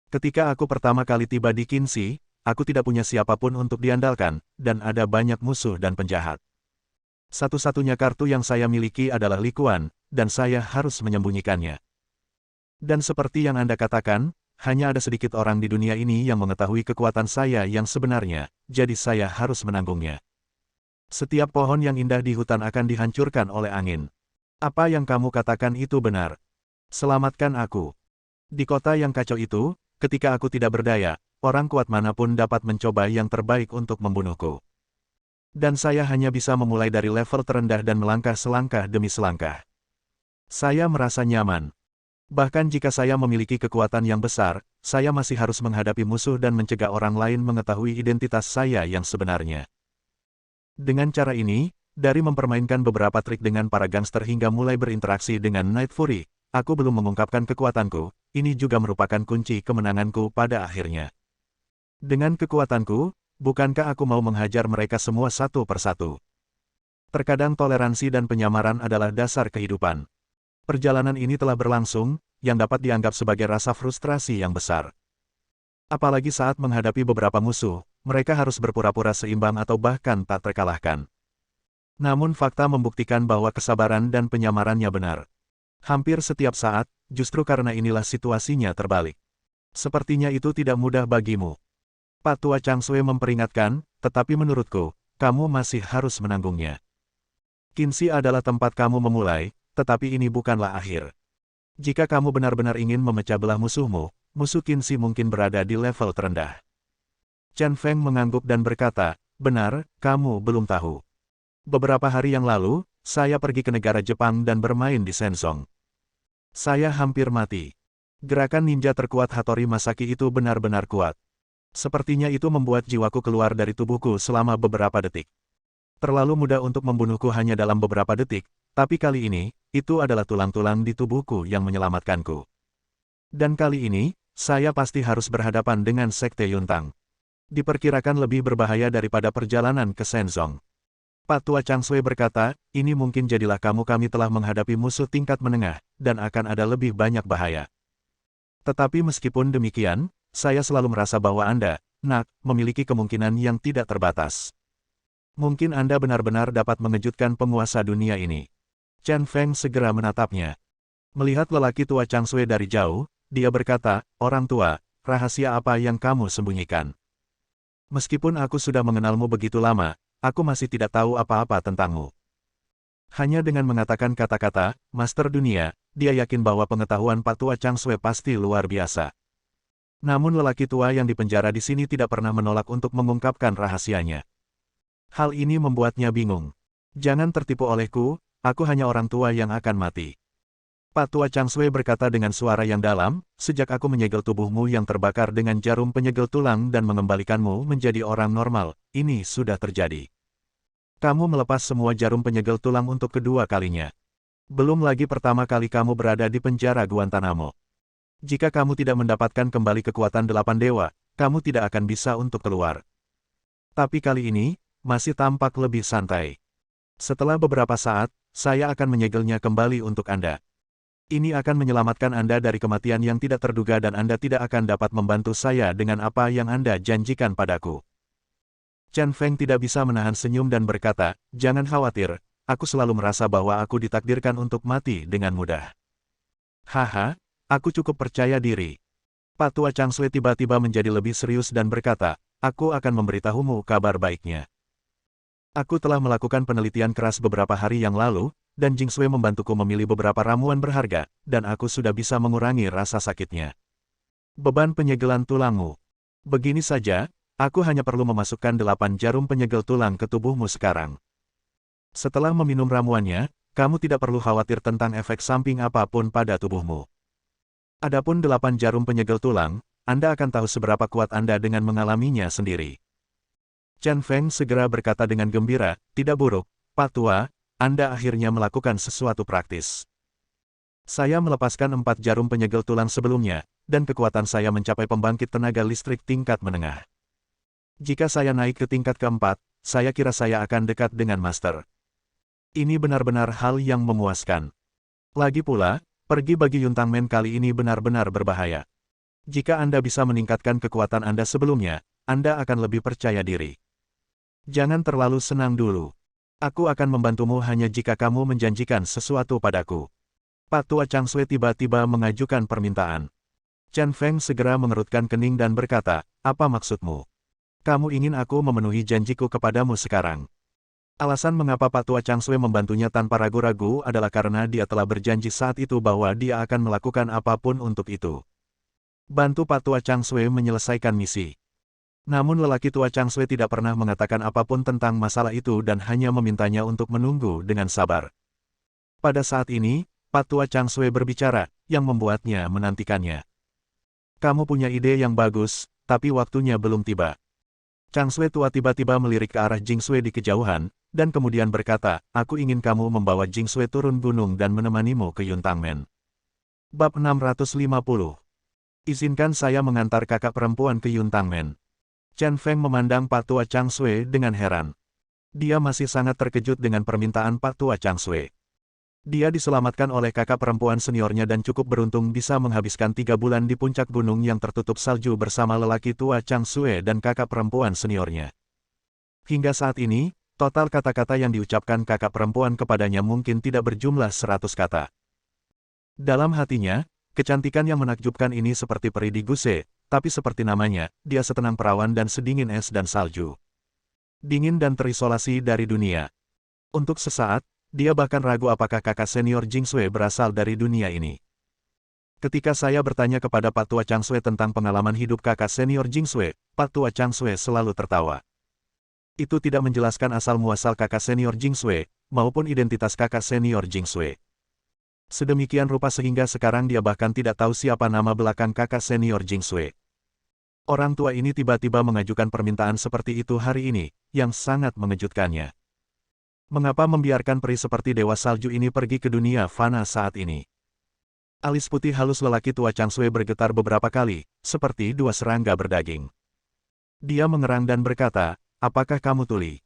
Ketika aku pertama kali tiba di Qinzi, aku tidak punya siapapun untuk diandalkan, dan ada banyak musuh dan penjahat. Satu-satunya kartu yang saya miliki adalah Li Quan, dan saya harus menyembunyikannya. Dan seperti yang Anda katakan, hanya ada sedikit orang di dunia ini yang mengetahui kekuatan saya yang sebenarnya, jadi saya harus menanggungnya. Setiap pohon yang indah di hutan akan dihancurkan oleh angin. Apa yang kamu katakan itu benar. Selamatkan aku. Di kota yang kacau itu, ketika aku tidak berdaya, orang kuat manapun dapat mencoba yang terbaik untuk membunuhku. Dan saya hanya bisa memulai dari level terendah dan melangkah selangkah demi selangkah. Saya merasa nyaman. Bahkan jika saya memiliki kekuatan yang besar, saya masih harus menghadapi musuh dan mencegah orang lain mengetahui identitas saya yang sebenarnya. Dengan cara ini, dari mempermainkan beberapa trik dengan para gangster hingga mulai berinteraksi dengan Night Fury, aku belum mengungkapkan kekuatanku, ini juga merupakan kunci kemenanganku pada akhirnya. Dengan kekuatanku, bukankah aku mau menghajar mereka semua satu persatu? Terkadang toleransi dan penyamaran adalah dasar kehidupan. Perjalanan ini telah berlangsung, yang dapat dianggap sebagai rasa frustrasi yang besar. Apalagi saat menghadapi beberapa musuh, mereka harus berpura-pura seimbang atau bahkan tak terkalahkan. Namun fakta membuktikan bahwa kesabaran dan penyamarannya benar. Hampir setiap saat, justru karena inilah situasinya terbalik. Sepertinya itu tidak mudah bagimu. Pak Tua Chang Sui memperingatkan, tetapi menurutku, kamu masih harus menanggungnya. Qinzi adalah tempat kamu memulai, tetapi ini bukanlah akhir. Jika kamu benar-benar ingin memecah belah musuhmu, musuh Qinzi mungkin berada di level terendah. Chen Feng mengangguk dan berkata, benar, kamu belum tahu. Beberapa hari yang lalu, saya pergi ke negara Jepang dan bermain di Shenzong. Saya hampir mati. Gerakan ninja terkuat Hattori Masaki itu benar-benar kuat. Sepertinya itu membuat jiwaku keluar dari tubuhku selama beberapa detik. Terlalu mudah untuk membunuhku hanya dalam beberapa detik, tapi kali ini, itu adalah tulang-tulang di tubuhku yang menyelamatkanku. Dan kali ini, saya pasti harus berhadapan dengan Sekte Yuntang. Diperkirakan lebih berbahaya daripada perjalanan ke Shenzong. Pak Tua Chang Sui berkata, ini mungkin jadilah kami telah menghadapi musuh tingkat menengah, dan akan ada lebih banyak bahaya. Tetapi meskipun demikian, saya selalu merasa bahwa Anda, Nak, memiliki kemungkinan yang tidak terbatas. Mungkin Anda benar-benar dapat mengejutkan penguasa dunia ini. Chen Feng segera menatapnya. Melihat lelaki tua Chang Sui dari jauh, dia berkata, "Orang tua, rahasia apa yang kamu sembunyikan? Meskipun aku sudah mengenalmu begitu lama, aku masih tidak tahu apa-apa tentangmu." Hanya dengan mengatakan kata-kata, Master Dunia, dia yakin bahwa pengetahuan Pak Tua Chang Sui pasti luar biasa. Namun lelaki tua yang dipenjara di sini tidak pernah menolak untuk mengungkapkan rahasianya. Hal ini membuatnya bingung. "Jangan tertipu olehku, aku hanya orang tua yang akan mati." Pak Tua Chang Sui berkata dengan suara yang dalam, "Sejak aku menyegel tubuhmu yang terbakar dengan jarum penyegel tulang dan mengembalikanmu menjadi orang normal, ini sudah terjadi. Kamu melepas semua jarum penyegel tulang untuk kedua kalinya. Belum lagi pertama kali kamu berada di penjara Guantanamo. Jika kamu tidak mendapatkan kembali kekuatan 8 dewa, kamu tidak akan bisa untuk keluar. Tapi kali ini, masih tampak lebih santai. Setelah beberapa saat, saya akan menyegelnya kembali untuk Anda. Ini akan menyelamatkan Anda dari kematian yang tidak terduga dan Anda tidak akan dapat membantu saya dengan apa yang Anda janjikan padaku." Chen Feng tidak bisa menahan senyum dan berkata, "Jangan khawatir, aku selalu merasa bahwa aku ditakdirkan untuk mati dengan mudah." "Haha, aku cukup percaya diri." Pak Tua Chang Sui tiba-tiba menjadi lebih serius dan berkata, "Aku akan memberitahumu kabar baiknya. Aku telah melakukan penelitian keras beberapa hari yang lalu, dan Jing Sui membantuku memilih beberapa ramuan berharga, dan aku sudah bisa mengurangi rasa sakitnya. Beban penyegelan tulangmu. Begini saja, aku hanya perlu memasukkan 8 jarum penyegel tulang ke tubuhmu sekarang. Setelah meminum ramuannya, kamu tidak perlu khawatir tentang efek samping apapun pada tubuhmu. Adapun 8 jarum penyegel tulang, Anda akan tahu seberapa kuat Anda dengan mengalaminya sendiri." Chen Feng segera berkata dengan gembira, "Tidak buruk, Pak Tua, Anda akhirnya melakukan sesuatu praktis. Saya melepaskan 4 jarum penyegel tulang sebelumnya, dan kekuatan saya mencapai pembangkit tenaga listrik tingkat menengah. Jika saya naik ke tingkat keempat, saya kira saya akan dekat dengan Master. Ini benar-benar hal yang memuaskan. Lagi pula, pergi bagi Yuntang Men kali ini benar-benar berbahaya. Jika Anda bisa meningkatkan kekuatan Anda sebelumnya, Anda akan lebih percaya diri. Jangan terlalu senang dulu. Aku akan membantumu hanya jika kamu menjanjikan sesuatu padaku." Pak Tua Chang Sui tiba-tiba mengajukan permintaan. Chen Feng segera mengerutkan kening dan berkata, "Apa maksudmu? Kamu ingin aku memenuhi janjiku kepadamu sekarang?" Alasan mengapa Pak Tua Chang Sui membantunya tanpa ragu-ragu adalah karena dia telah berjanji saat itu bahwa dia akan melakukan apapun untuk itu. Bantu Pak Tua Chang Sui menyelesaikan misi. Namun lelaki tua Chang Sui tidak pernah mengatakan apapun tentang masalah itu dan hanya memintanya untuk menunggu dengan sabar. Pada saat ini, Pak Tua Chang Sui berbicara, yang membuatnya menantikannya. "Kamu punya ide yang bagus, tapi waktunya belum tiba." Chang Sui tua tiba-tiba melirik ke arah Jing Sui di kejauhan, dan kemudian berkata, "Aku ingin kamu membawa Jing Sui turun gunung dan menemanimu ke Yuntang Men." Bab 650. Izinkan saya mengantar kakak perempuan ke Yuntang Men. Chen Feng memandang Pak Tua Chang Sui dengan heran. Dia masih sangat terkejut dengan permintaan Pak Tua Chang Sui. Dia diselamatkan oleh kakak perempuan seniornya dan cukup beruntung bisa menghabiskan 3 bulan di puncak gunung yang tertutup salju bersama lelaki tua Chang Sui dan kakak perempuan seniornya. Hingga saat ini, total kata-kata yang diucapkan kakak perempuan kepadanya mungkin tidak berjumlah 100 kata. Dalam hatinya, kecantikan yang menakjubkan ini seperti peri di guse, tapi seperti namanya, dia setenang perawan dan sedingin es dan salju. Dingin dan terisolasi dari dunia. Untuk sesaat, dia bahkan ragu apakah kakak senior Jing Sui berasal dari dunia ini. Ketika saya bertanya kepada Pak Tua Chang Sui tentang pengalaman hidup kakak senior Jing Sui, Pak Tua Chang Sui selalu tertawa. Itu tidak menjelaskan asal-muasal kakak senior Jing Sui, maupun identitas kakak senior Jing Sui. Sedemikian rupa sehingga sekarang dia bahkan tidak tahu siapa nama belakang kakak senior Jing Sui. Orang tua ini tiba-tiba mengajukan permintaan seperti itu hari ini, yang sangat mengejutkannya. Mengapa membiarkan peri seperti Dewa Salju ini pergi ke dunia fana saat ini? Alis putih halus lelaki tua Chang Sui bergetar beberapa kali, seperti 2 serangga berdaging. Dia mengerang dan berkata, "Apakah kamu tuli?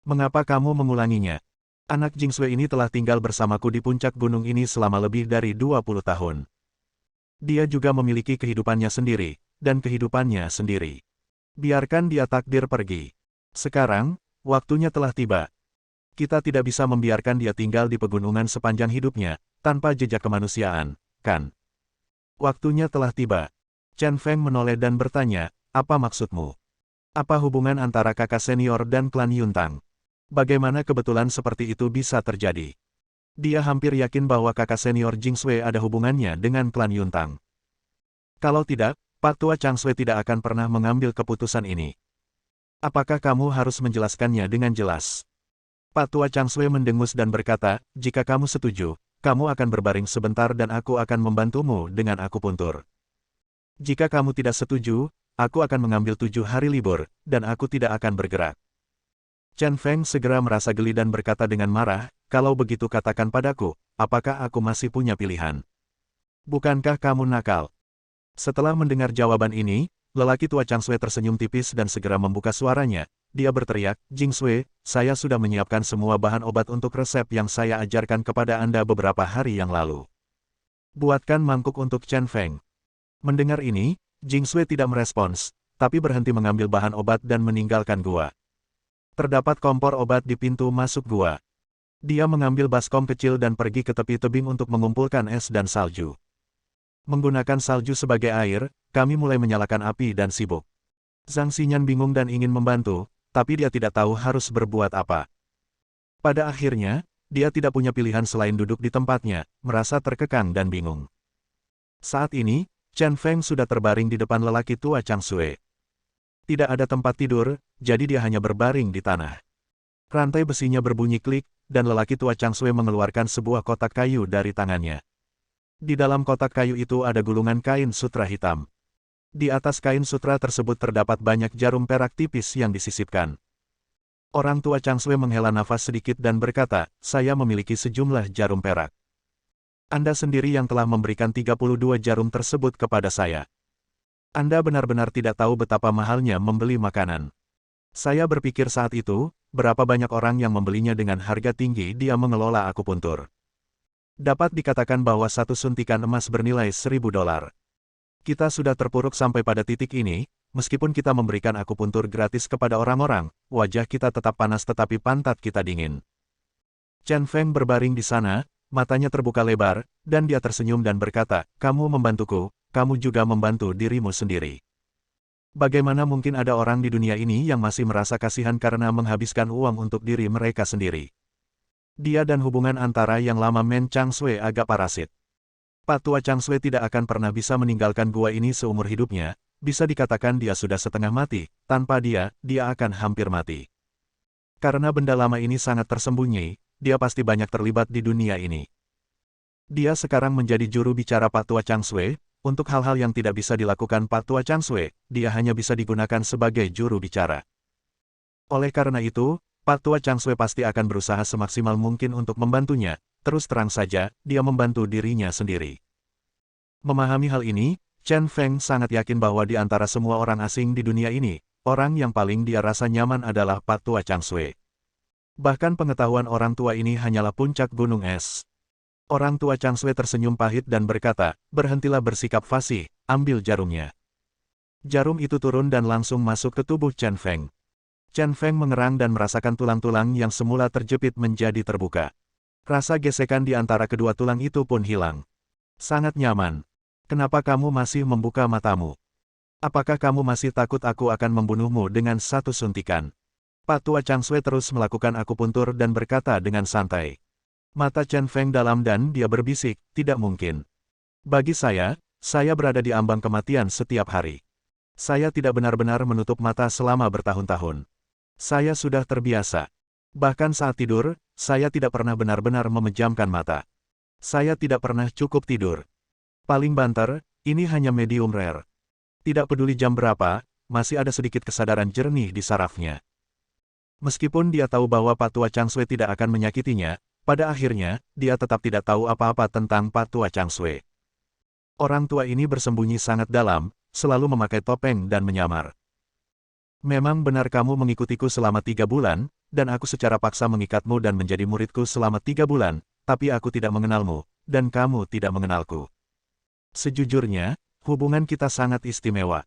Mengapa kamu mengulanginya? Anak Jing Sui ini telah tinggal bersamaku di puncak gunung ini selama lebih dari 20 tahun. Dia juga memiliki kehidupannya sendiri, dan kehidupannya sendiri. Biarkan dia takdir pergi. Sekarang, waktunya telah tiba. Kita tidak bisa membiarkan dia tinggal di pegunungan sepanjang hidupnya, tanpa jejak kemanusiaan, kan? Waktunya telah tiba. Chen Feng menoleh dan bertanya, apa maksudmu? Apa hubungan antara kakak senior dan klan Yuntang? Bagaimana kebetulan seperti itu bisa terjadi? Dia hampir yakin bahwa kakak senior Jing Sui ada hubungannya dengan klan Yuntang. Kalau tidak, Pak Tua Chang Sui tidak akan pernah mengambil keputusan ini. Apakah kamu harus menjelaskannya dengan jelas? Pak Tua Chang Sui mendengus dan berkata, jika kamu setuju, kamu akan berbaring sebentar dan aku akan membantumu dengan akupuntur. Jika kamu tidak setuju, aku akan mengambil 7 hari libur, dan aku tidak akan bergerak. Chen Feng segera merasa geli dan berkata dengan marah, kalau begitu katakan padaku, apakah aku masih punya pilihan? Bukankah kamu nakal? Setelah mendengar jawaban ini, lelaki tua Chang Sui tersenyum tipis dan segera membuka suaranya. Dia berteriak, Jing Sui, saya sudah menyiapkan semua bahan obat untuk resep yang saya ajarkan kepada Anda beberapa hari yang lalu. Buatkan mangkuk untuk Chen Feng. Mendengar ini, Jing Sui tidak merespons, tapi berhenti mengambil bahan obat dan meninggalkan gua. Terdapat kompor obat di pintu masuk gua. Dia mengambil baskom kecil dan pergi ke tepi tebing untuk mengumpulkan es dan salju. Menggunakan salju sebagai air, kami mulai menyalakan api dan sibuk. Zhang Xinyan bingung dan ingin membantu, tapi dia tidak tahu harus berbuat apa. Pada akhirnya, dia tidak punya pilihan selain duduk di tempatnya, merasa terkekang dan bingung. Saat ini, Chen Feng sudah terbaring di depan lelaki tua Chang Sui. Tidak ada tempat tidur, jadi dia hanya berbaring di tanah. Rantai besinya berbunyi klik, dan lelaki tua Chang Sui mengeluarkan sebuah kotak kayu dari tangannya. Di dalam kotak kayu itu ada gulungan kain sutra hitam. Di atas kain sutra tersebut terdapat banyak jarum perak tipis yang disisipkan. Orang tua Chang Sui menghela nafas sedikit dan berkata, saya memiliki sejumlah jarum perak. Anda sendiri yang telah memberikan 32 jarum tersebut kepada saya. Anda benar-benar tidak tahu betapa mahalnya membeli makanan. Saya berpikir saat itu, berapa banyak orang yang membelinya dengan harga tinggi dia mengelola akupuntur. Dapat dikatakan bahwa satu suntikan emas bernilai $1.000. Kita sudah terpuruk sampai pada titik ini, meskipun kita memberikan akupuntur gratis kepada orang-orang, wajah kita tetap panas tetapi pantat kita dingin. Chen Feng berbaring di sana, matanya terbuka lebar, dan dia tersenyum dan berkata, kamu membantuku, kamu juga membantu dirimu sendiri. Bagaimana mungkin ada orang di dunia ini yang masih merasa kasihan karena menghabiskan uang untuk diri mereka sendiri? Dia dan hubungan antara yang lama Men Chang Sui agak parasit. Pak Tua Chang Sui tidak akan pernah bisa meninggalkan gua ini seumur hidupnya, bisa dikatakan dia sudah setengah mati, tanpa dia akan hampir mati. Karena benda lama ini sangat tersembunyi, dia pasti banyak terlibat di dunia ini. Dia sekarang menjadi juru bicara Pak Tua Chang Sui, untuk hal-hal yang tidak bisa dilakukan Pak Tua Chang Sui, dia hanya bisa digunakan sebagai juru bicara. Oleh karena itu, Pak Tua Chang Sui pasti akan berusaha semaksimal mungkin untuk membantunya. Terus terang saja, dia membantu dirinya sendiri. Memahami hal ini, Chen Feng sangat yakin bahwa di antara semua orang asing di dunia ini, orang yang paling dia rasa nyaman adalah Pak Tua Chang Sui. Bahkan pengetahuan orang tua ini hanyalah puncak gunung es. Orang tua Chang Sui tersenyum pahit dan berkata, berhentilah bersikap fasih, ambil jarumnya. Jarum itu turun dan langsung masuk ke tubuh Chen Feng. Chen Feng mengerang dan merasakan tulang-tulang yang semula terjepit menjadi terbuka. Rasa gesekan di antara kedua tulang itu pun hilang. Sangat nyaman. Kenapa kamu masih membuka matamu? Apakah kamu masih takut aku akan membunuhmu dengan satu suntikan? Pak Tua Chang Sui terus melakukan akupuntur dan berkata dengan santai. Mata Chen Feng dalam dan dia berbisik, tidak mungkin. Bagi saya berada di ambang kematian setiap hari. Saya tidak benar-benar menutup mata selama bertahun-tahun. Saya sudah terbiasa. Bahkan saat tidur, saya tidak pernah benar-benar memejamkan mata. Saya tidak pernah cukup tidur. Paling banter, ini hanya medium rare. Tidak peduli jam berapa, masih ada sedikit kesadaran jernih di sarafnya. Meskipun dia tahu bahwa Pak Tua Chang Sui tidak akan menyakitinya, pada akhirnya, dia tetap tidak tahu apa-apa tentang Pak Tua Chang Sui. Orang tua ini bersembunyi sangat dalam, selalu memakai topeng dan menyamar. Memang benar kamu mengikutiku selama 3 bulan, dan aku secara paksa mengikatmu dan menjadi muridku selama 3 bulan, tapi aku tidak mengenalmu, dan kamu tidak mengenalku. Sejujurnya, hubungan kita sangat istimewa.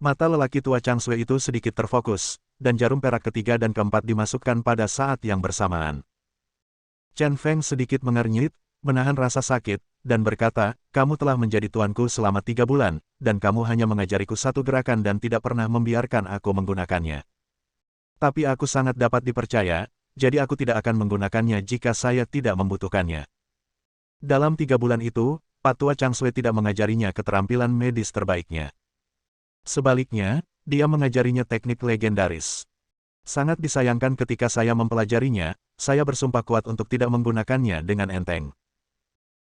Mata lelaki tua Chang Sui itu sedikit terfokus, dan jarum perak ketiga dan keempat dimasukkan pada saat yang bersamaan. Chen Feng sedikit mengernyit, menahan rasa sakit, dan berkata, kamu telah menjadi tuanku selama 3 bulan, dan kamu hanya mengajariku satu gerakan dan tidak pernah membiarkan aku menggunakannya. Tapi aku sangat dapat dipercaya, jadi aku tidak akan menggunakannya jika saya tidak membutuhkannya. Dalam 3 bulan itu, Pak Tua Chang Sui tidak mengajarinya keterampilan medis terbaiknya. Sebaliknya, dia mengajarinya teknik legendaris. Sangat disayangkan ketika saya mempelajarinya, saya bersumpah kuat untuk tidak menggunakannya dengan enteng.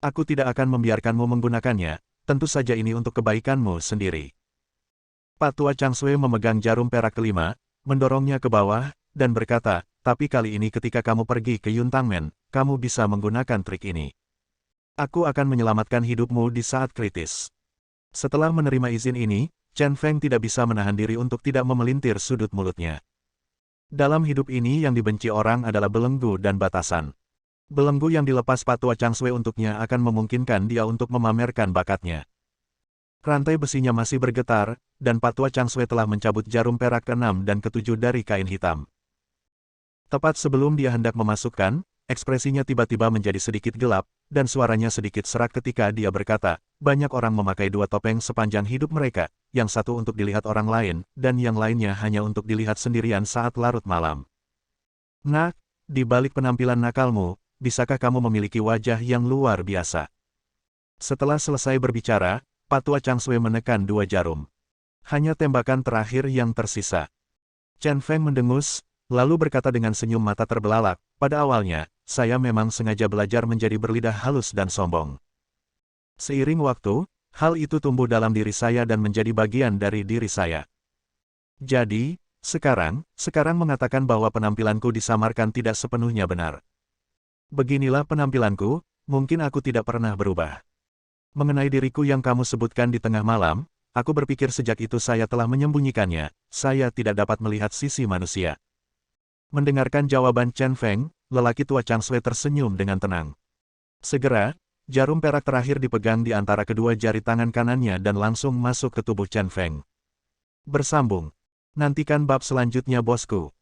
Aku tidak akan membiarkanmu menggunakannya, tentu saja ini untuk kebaikanmu sendiri. Pak Tua Chang Sui memegang jarum perak kelima, mendorongnya ke bawah, dan berkata, tapi kali ini ketika kamu pergi ke Yuntangmen, kamu bisa menggunakan trik ini. Aku akan menyelamatkan hidupmu di saat kritis. Setelah menerima izin ini, Chen Feng tidak bisa menahan diri untuk tidak memelintir sudut mulutnya. Dalam hidup ini yang dibenci orang adalah belenggu dan batasan. Belenggu yang dilepas Pak Tua Chang Sui untuknya akan memungkinkan dia untuk memamerkan bakatnya. Rantai besinya masih bergetar, dan Pak Tua Chang Sui telah mencabut jarum perak ke-6 dan ke-7 dari kain hitam. Tepat sebelum dia hendak memasukkan, ekspresinya tiba-tiba menjadi sedikit gelap, dan suaranya sedikit serak ketika dia berkata, banyak orang memakai 2 topeng sepanjang hidup mereka, yang satu untuk dilihat orang lain, dan yang lainnya hanya untuk dilihat sendirian saat larut malam. Nak, di balik penampilan nakalmu, bisakah kamu memiliki wajah yang luar biasa? Setelah selesai berbicara, Pak Tua Chang Sui menekan 2 jarum. Hanya tembakan terakhir yang tersisa. Chen Feng mendengus, lalu berkata dengan senyum mata terbelalak, pada awalnya, saya memang sengaja belajar menjadi berlidah halus dan sombong. Seiring waktu, hal itu tumbuh dalam diri saya dan menjadi bagian dari diri saya. Jadi, sekarang mengatakan bahwa penampilanku disamarkan tidak sepenuhnya benar. Beginilah penampilanku, mungkin aku tidak pernah berubah. Mengenai diriku yang kamu sebutkan di tengah malam, aku berpikir sejak itu saya telah menyembunyikannya, saya tidak dapat melihat sisi manusia. Mendengarkan jawaban Chen Feng, lelaki tua Chang Sui tersenyum dengan tenang. Segera, jarum perak terakhir dipegang di antara kedua jari tangan kanannya dan langsung masuk ke tubuh Chen Feng. Bersambung. Nantikan bab selanjutnya bosku.